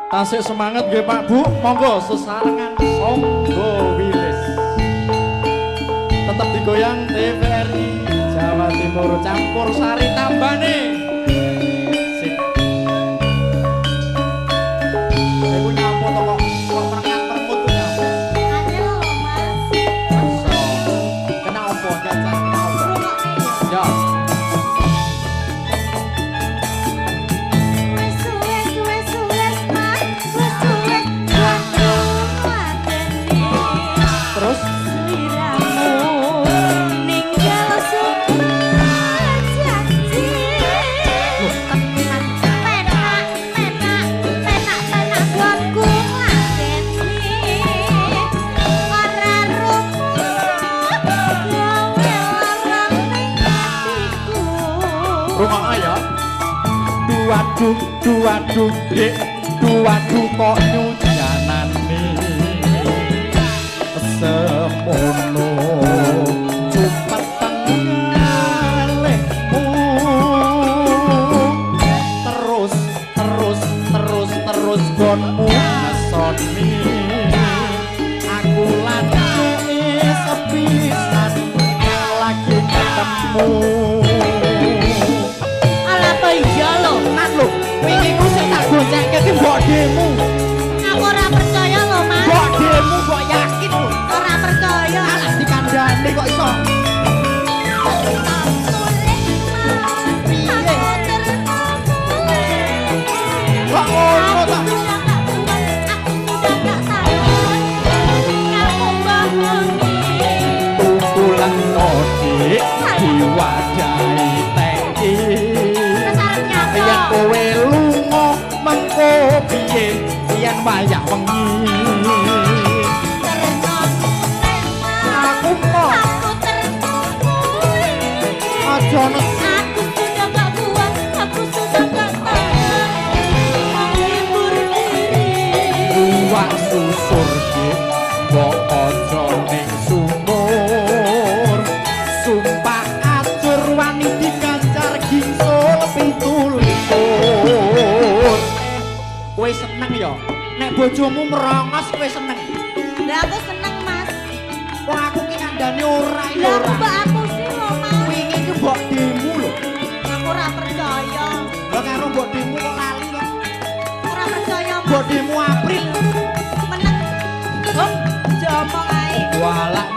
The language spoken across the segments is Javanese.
Tasik semangat nggih Pak Bu, monggo sesarengan monggo wilis. Tetap digoyang TVRI Jawa Timur campur sari tambane. Sip. Iku nyapa to kok merengat permut ku nyapa. Ayo Mas. Masa kena opo jajan kena opo. Ya. Terus rumah ayah duaduh dek duaduh kok nyujanane semono cepet tengalehmu terus gonmu ngesoni aku lagi sepisan lagi ketemu. Wingi ku sing tak goncengke ki mbok demu. Aku ora percaya lho, Mas. Mbok demu kok yakin lho. Ora percaya. Alah dikandhani kok iso. Kok ngono ta? Tunggulan kodik diwadahi teki. Yen kowe lunga mengko piye yen wayah wengi. Aku kok aja aku sudah gak kuat, aku sudah gak tahan menghibur diri. Ruwak susur ki mbok aja ning sumur. Sumpah acur wani dikancar gingsul pitulikur. Kowe seneng ya? Nek bojomu merongos kowe seneng. Lah aku seneng, Mas. Wong aku ki kandhane ora iki Lah ora. mbak aku sih lho, Mas. Wingi ki mbok demu lho. Aku ora percaya. Lah karo mbok demu kok lali kok. Ora percaya, Mas. Mbok demu April. Meneng. Hop, jomong ae. Walak.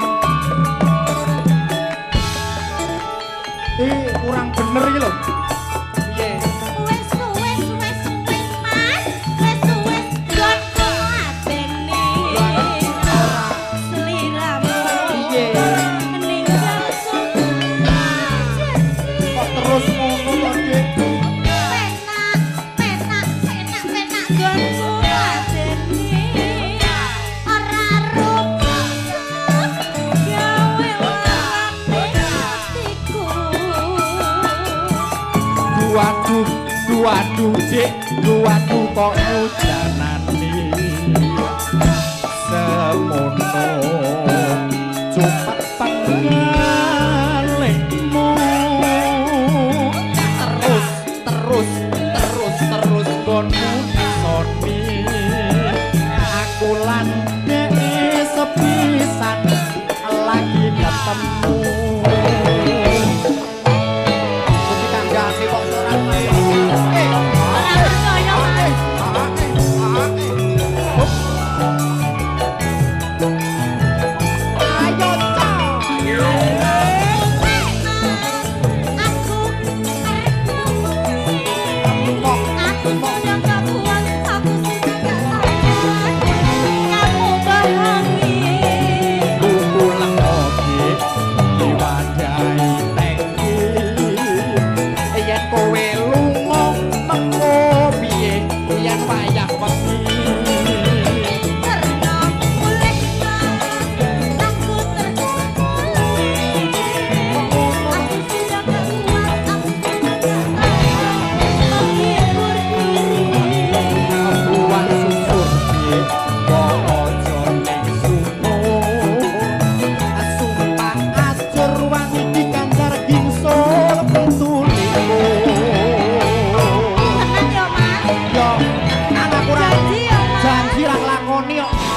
Kurang bener iki lho. Piye? Wes, Mas. Wes, gonku atene. Seliramu. Piye? Meninggal Kok terus ngono kok, Dik? penak gonku atene. Ora rumus gawe lelane hatiku. Duaduh Dik, duaduh kok hujanane. Semono cepet pengalihmu. Terus gonmu soni. Aku lan dhek sepisan lagi ketemu. Mesti kanggane kok ora kaya. Ora percaya, Mas. Ayo cak takoni kok